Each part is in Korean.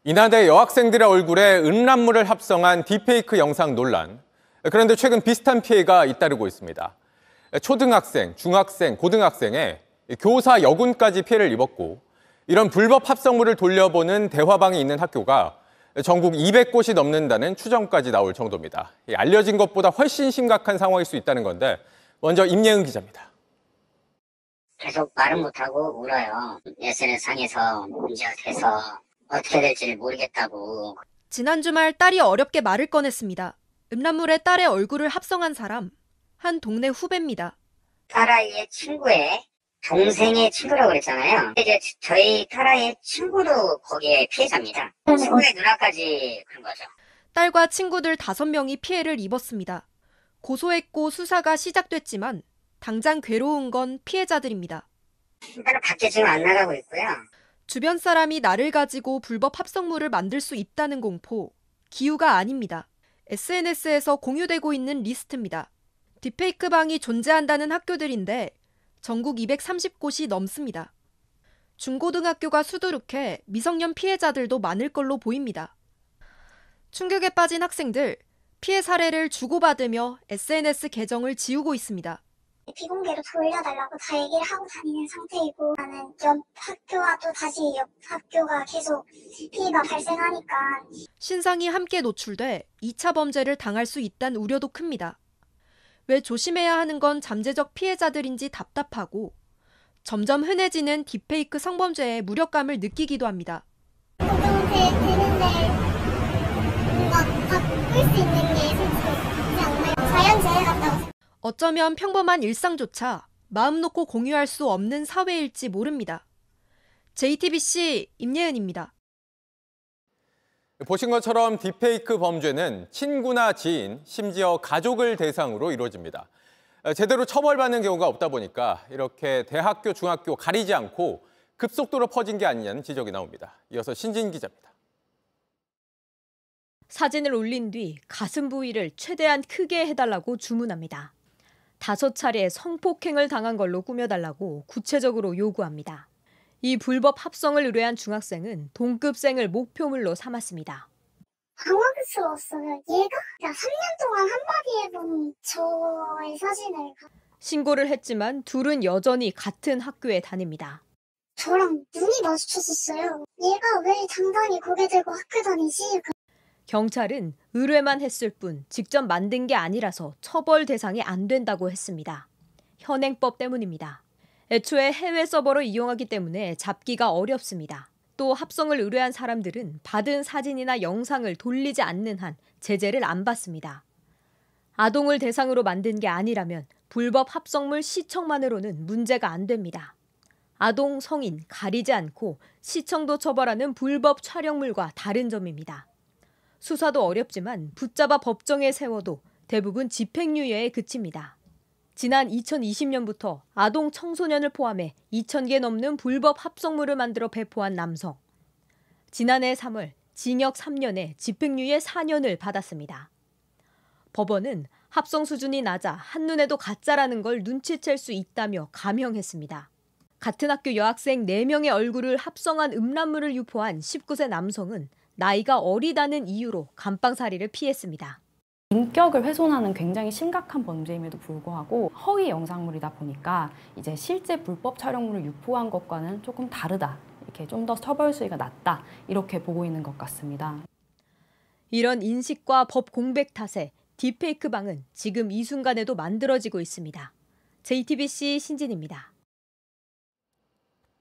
인하대 여학생들의 얼굴에 음란물을 합성한 딥페이크 영상 논란. 그런데 최근 비슷한 피해가 잇따르고 있습니다. 초등학생, 중학생, 고등학생에 교사 여군까지 피해를 입었고, 이런 불법 합성물을 돌려보는 대화방이 있는 학교가 전국 200곳이 넘는다는 추정까지 나올 정도입니다. 알려진 것보다 훨씬 심각한 상황일 수 있다는 건데, 먼저 임예은 기자입니다. 계속 말은 못하고 울어요. SNS상에서 문제가 돼서 어떻게 될지 모르겠다고. 지난 주말 딸이 어렵게 말을 꺼냈습니다. 음란물에 딸의 얼굴을 합성한 사람, 한 동네 후배입니다. 딸아이의 친구의 동생의 친구라고 그랬잖아요. 이제 저희 딸아이의 친구도 거기에 피해자입니다. 친구의 누나까지 그런 거죠. 딸과 친구들 5명이 피해를 입었습니다. 고소했고 수사가 시작됐지만 당장 괴로운 건 피해자들입니다. 일단은 밖에 지금 안 나가고 있고요. 주변 사람이 나를 가지고 불법 합성물을 만들 수 있다는 공포, 기우가 아닙니다. SNS에서 공유되고 있는 리스트입니다. 딥페이크 방이 존재한다는 학교들인데 전국 230곳이 넘습니다. 중고등학교가 수두룩해 미성년 피해자들도 많을 걸로 보입니다. 충격에 빠진 학생들, 피해 사례를 주고받으며 SNS 계정을 지우고 있습니다. 비공개로 돌려달라고 다 얘기를 하고 다니는 상태이고, 나는 옆 학교와 또 다시 옆 학교가 계속 피해가 발생하니까 신상이 함께 노출돼 2차 범죄를 당할 수 있다는 우려도 큽니다. 왜 조심해야 하는 건 잠재적 피해자들인지 답답하고 점점 흔해지는 딥페이크 성범죄에 무력감을 느끼기도 합니다. 걱정돼 되는데 뭔가 바꿀 수 있는 게 솔직히 있지 않나요? 자연재해 같다고. 어쩌면 평범한 일상조차 마음 놓고 공유할 수 없는 사회일지 모릅니다. JTBC 임예은입니다. 보신 것처럼 딥페이크 범죄는 친구나 지인, 심지어 가족을 대상으로 이루어집니다. 제대로 처벌받는 경우가 없다 보니까 이렇게 대학교, 중학교 가리지 않고 급속도로 퍼진 게 아니냐는 지적이 나옵니다. 이어서 신진 기자입니다. 사진을 올린 뒤 가슴 부위를 최대한 크게 해달라고 주문합니다. 5차례 성폭행을 당한 걸로 꾸며달라고 구체적으로 요구합니다. 이 불법 합성을 의뢰한 중학생은 동급생을 목표물로 삼았습니다. 당황스러웠어요. 얘가 3년 동안 한마디 해본 저의 사진을. 신고를 했지만 둘은 여전히 같은 학교에 다닙니다. 저랑 눈이 마주쳤었어요. 얘가 왜 당당히 고개 들고 학교 다니지? 경찰은 의뢰만 했을 뿐 직접 만든 게 아니라서 처벌 대상이 안 된다고 했습니다. 현행법 때문입니다. 애초에 해외 서버를 이용하기 때문에 잡기가 어렵습니다. 또 합성을 의뢰한 사람들은 받은 사진이나 영상을 돌리지 않는 한 제재를 안 받습니다. 아동을 대상으로 만든 게 아니라면 불법 합성물 시청만으로는 문제가 안 됩니다. 아동, 성인 가리지 않고 시청도 처벌하는 불법 촬영물과 다른 점입니다. 수사도 어렵지만 붙잡아 법정에 세워도 대부분 집행유예에 그칩니다. 지난 2020년부터 아동 청소년을 포함해 2,000개 넘는 불법 합성물을 만들어 배포한 남성. 지난해 3월 징역 3년에 집행유예 4년을 받았습니다. 법원은 합성 수준이 낮아 한눈에도 가짜라는 걸 눈치챌 수 있다며 감형했습니다. 같은 학교 여학생 4명의 얼굴을 합성한 음란물을 유포한 19세 남성은 나이가 어리다는 이유로 감방살이를 피했습니다. 인격을 훼손하는 굉장히 심각한 범죄임에도 불구하고 허위 영상물이다 보니까 이제 실제 불법 촬영물을 유포한 것과는 조금 다르다. 이렇게 좀 더 처벌 수위가 낮다. 이렇게 보고 있는 것 같습니다. 이런 인식과 법 공백 탓에 딥페이크 방은 지금 이 순간에도 만들어지고 있습니다. JTBC 신진입니다.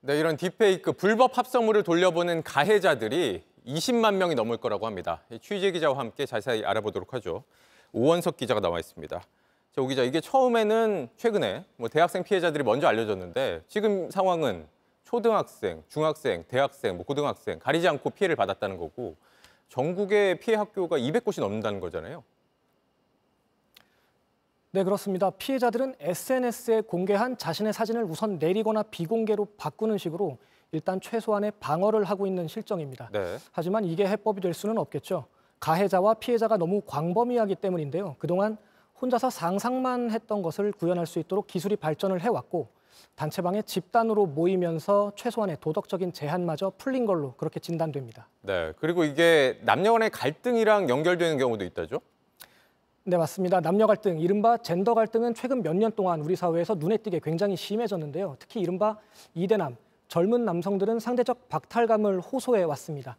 네, 이런 딥페이크 불법 합성물을 돌려보는 가해자들이 20만 명이 넘을 거라고 합니다. 취재 기자와 함께 자세히 알아보도록 하죠. 오원석 기자가 나와 있습니다. 자, 오 기자, 이게 처음에는 최근에 대학생 피해자들이 먼저 알려졌는데 지금 상황은 초등학생, 중학생, 대학생, 고등학생 가리지 않고 피해를 받았다는 거고 전국의 피해 학교가 200곳이 넘는다는 거잖아요. 네, 그렇습니다. 피해자들은 SNS에 공개한 자신의 사진을 우선 내리거나 비공개로 바꾸는 식으로 일단 최소한의 방어를 하고 있는 실정입니다. 네. 하지만 이게 해법이 될 수는 없겠죠. 가해자와 피해자가 너무 광범위하기 때문인데요. 그동안 혼자서 상상만 했던 것을 구현할 수 있도록 기술이 발전을 해왔고 단체방에 집단으로 모이면서 최소한의 도덕적인 제한마저 풀린 걸로 그렇게 진단됩니다. 네, 그리고 이게 남녀 간의 갈등이랑 연결되는 경우도 있다죠? 네, 맞습니다. 남녀 갈등, 이른바 젠더 갈등은 최근 몇 년 동안 우리 사회에서 눈에 띄게 굉장히 심해졌는데요. 특히 이른바 이대남, 젊은 남성들은 상대적 박탈감을 호소해 왔습니다.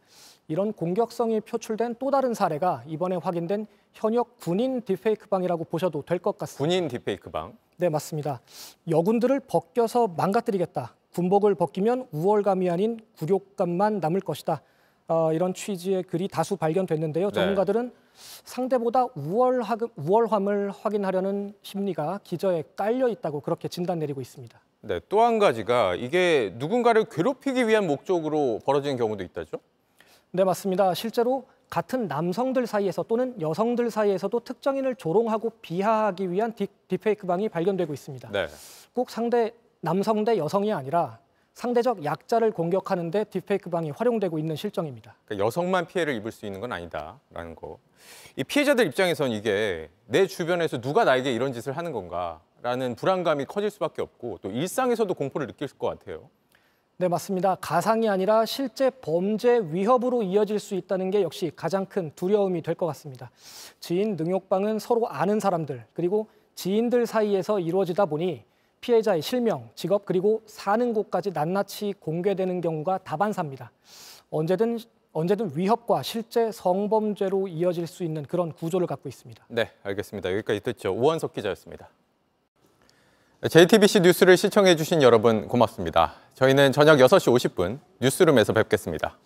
이런 공격성이 표출된 또 다른 사례가 이번에 확인된 현역 군인 딥페이크방이라고 보셔도 될 것 같습니다. 군인 딥페이크방. 네, 맞습니다. 여군들을 벗겨서 망가뜨리겠다. 군복을 벗기면 우월감이 아닌 굴욕감만 남을 것이다. 이런 취지의 글이 다수 발견됐는데요. 전문가들은 상대보다 우월함을 확인하려는 심리가 기저에 깔려 있다고 그렇게 진단 내리고 있습니다. 네, 또 한 가지가 이게 누군가를 괴롭히기 위한 목적으로 벌어지는 경우도 있다죠? 네, 맞습니다. 실제로 같은 남성들 사이에서 또는 여성들 사이에서도 특정인을 조롱하고 비하하기 위한 딥페이크방이 발견되고 있습니다. 네. 꼭 상대 남성 대 여성이 아니라 상대적 약자를 공격하는 데 딥페이크방이 활용되고 있는 실정입니다. 그러니까 여성만 피해를 입을 수 있는 건 아니다라는 거. 이 피해자들 입장에선 이게 내 주변에서 누가 나에게 이런 짓을 하는 건가라는 불안감이 커질 수밖에 없고 또 일상에서도 공포를 느낄 것 같아요. 네, 맞습니다. 가상이 아니라 실제 범죄 위협으로 이어질 수 있다는 게 역시 가장 큰 두려움이 될 것 같습니다. 지인 능욕방은 서로 아는 사람들 그리고 지인들 사이에서 이루어지다 보니 피해자의 실명, 직업 그리고 사는 곳까지 낱낱이 공개되는 경우가 다반사입니다. 언제든 위협과 실제 성범죄로 이어질 수 있는 그런 구조를 갖고 있습니다. 네, 알겠습니다. 여기까지 듣죠. 오원석 기자였습니다. JTBC 뉴스를 시청해 주신 여러분 고맙습니다. 저희는 저녁 6시 50분 뉴스룸에서 뵙겠습니다.